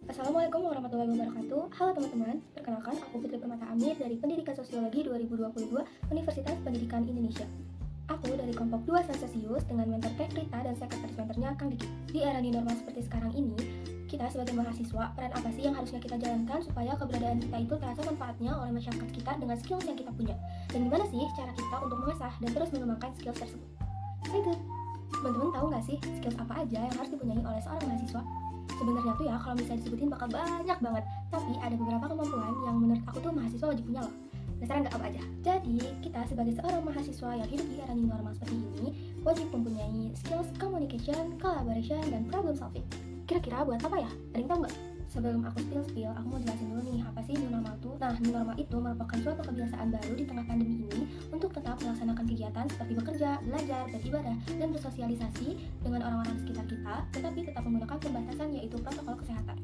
Assalamualaikum warahmatullahi wabarakatuh. Halo teman-teman, perkenalkan aku Putri Permata Amir dari Pendidikan Sosiologi 2022 Universitas Pendidikan Indonesia. Aku dari kelompok 2 Sensasius dengan mentor Teh Rita dan sekretaris mentornya Kang Diki. Di era new normal seperti sekarang ini, kita sebagai mahasiswa, peran apa sih yang harusnya kita jalankan supaya keberadaan kita itu terasa manfaatnya oleh masyarakat sekitar dengan skills yang kita punya? Dan gimana sih cara kita untuk mengasah dan terus mengembangkan skills tersebut? Stay tuned! Teman-teman tahu nggak sih skills apa aja yang harus dipunyai oleh seorang mahasiswa? Sebenarnya tuh ya kalau misalnya disebutin bakal banyak banget. Tapi ada beberapa kemampuan yang menurut aku tuh mahasiswa wajib punya loh. Penasaran nggak apa aja? Jadi kita sebagai seorang mahasiswa yang hidup di era new normal seperti ini wajib mempunyai skills communication, collaboration, dan problem solving. Kira-kira buat apa ya? Ada yang tahu nggak? Sebelum aku spill, aku mau jelasin dulu nih apa sih new normal tuh. Nah, new normal itu merupakan suatu kebiasaan baru di tengah pandemi ini untuk tetap melaksanakan kegiatan seperti bekerja, belajar, beribadah, dan bersosialisasi dengan orang-orang sekitar kita, tetapi tetap menggunakan pembatasan yaitu protokol kesehatan.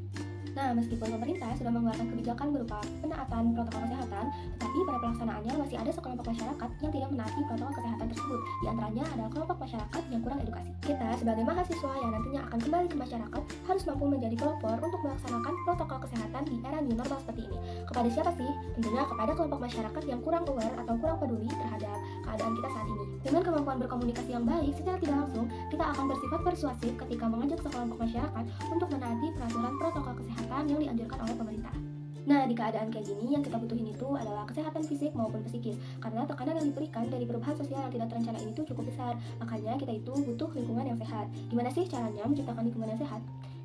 Nah, meskipun pemerintah sudah mengeluarkan kebijakan berupa penaatan protokol kesehatan, tetapi pada pelaksanaannya masih ada sekelompok masyarakat yang tidak menaati protokol kesehatan tersebut. Di antaranya adalah kelompok masyarakat yang kurang edukasi. Kita sebagai mahasiswa yang nantinya akan kembali ke masyarakat harus mampu menjadi pelopor untuk melaksanakan protokol kesehatan di era new normal seperti ini. Kepada siapa sih? Tentunya kepada kelompok masyarakat yang kurang aware atau kurang peduli terhadap keadaan kita saat ini. Dengan kemampuan berkomunikasi yang baik, secara tidak langsung, kita akan bersifat persuasif ketika mengajak sekelompok masyarakat untuk menaati peraturan protokol kesehatan yang dianjurkan oleh pemerintah. Nah, di keadaan kayak gini, yang kita butuhin itu adalah kesehatan fisik maupun psikis, karena tekanan yang diberikan dari perubahan sosial yang tidak terencana ini tuh cukup besar. Makanya kita itu butuh lingkungan yang sehat. Gimana sih caranya menciptakan lingkungan yang sehat?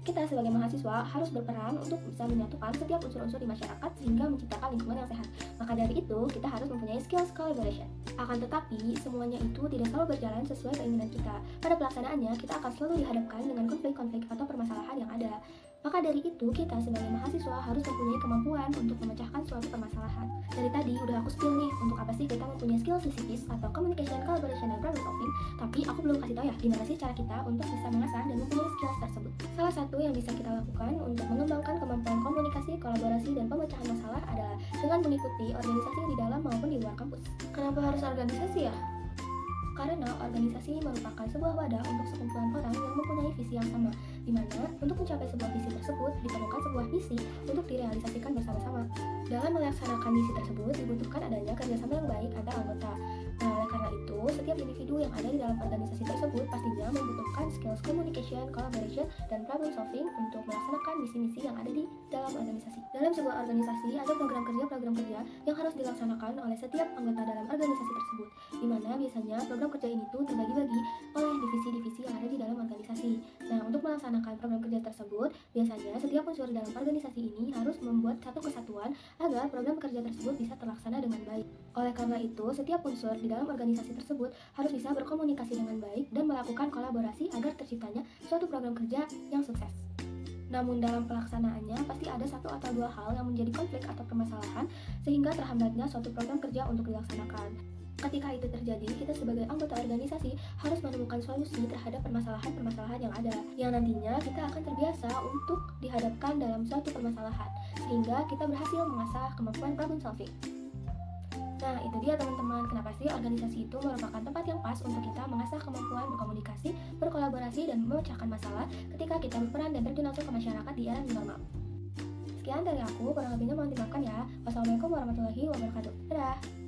Kita sebagai mahasiswa harus berperan untuk bisa menyatukan setiap unsur-unsur di masyarakat sehingga menciptakan lingkungan yang sehat. Maka dari itu, kita harus mempunyai skills collaboration. Akan tetapi, semuanya itu tidak selalu berjalan sesuai keinginan kita. Pada pelaksanaannya, kita akan selalu dihadapkan dengan konflik-konflik atau permasalahan yang ada. Maka dari itu, kita sebagai mahasiswa harus mempunyai kemampuan untuk memecahkan suatu permasalahan. Dari tadi udah aku spill nih, untuk apa sih kita mempunyai skill psikis atau communication, collaboration, dan problem solving. Tapi aku belum kasih tahu ya, gimana sih cara kita untuk bisa mengasah dan mempunyai skills tersebut. Salah satu yang bisa kita lakukan untuk mengembangkan kemampuan komunikasi, kolaborasi, dan pemecahan masalah adalah dengan mengikuti organisasi di dalam maupun di luar kampus. Kenapa harus organisasi ya? Karena organisasi merupakan sebuah wadah untuk sekumpulan orang yang mempunyai visi yang sama, di mana untuk mencapai sebuah visi tersebut diperlukan sebuah misi untuk direalisasikan bersama-sama. Dalam melaksanakan misi tersebut dibutuhkan adanya kerjasama yang baik antar anggota. Nah, oleh karena itu, setiap individu yang ada di dalam organisasi tersebut pastinya membutuhkan skills communication, collaboration, dan problem solving untuk melaksanakan misi-misi yang ada di dalam organisasi. Dalam sebuah organisasi ada program kerja yang harus dilaksanakan oleh setiap anggota dalam organisasi tersebut, di mana biasanya program kerja ini tuh terbagi-bagi oleh divisi-divisi yang ada di dalam organisasi. Nah, untuk melaksanakan program kerja tersebut, biasanya setiap unsur dalam organisasi ini harus membuat satu kesatuan agar program kerja tersebut bisa terlaksana dengan baik. Oleh karena itu, setiap unsur di dalam organisasi tersebut harus bisa berkomunikasi dengan baik dan melakukan kolaborasi agar terciptanya suatu program kerja yang sukses. Namun dalam pelaksanaannya pasti ada satu atau dua hal yang menjadi konflik atau permasalahan sehingga terhambatnya suatu program kerja untuk dilaksanakan. Ketika itu terjadi, kita sebagai anggota organisasi harus menemukan solusi terhadap permasalahan-permasalahan yang ada, yang nantinya kita akan terbiasa untuk dihadapkan dalam suatu permasalahan, sehingga kita berhasil mengasah kemampuan problem solving. Nah, itu dia teman-teman, kenapa sih organisasi itu merupakan tempat yang pas untuk kita mengasah kemampuan berkomunikasi, berkolaborasi, dan memecahkan masalah ketika kita berperan dan terjun langsung ke masyarakat di era new normal. Sekian dari aku, kurang lebihnya mohon dimaafkan ya. Wassalamualaikum warahmatullahi wabarakatuh. Dadah!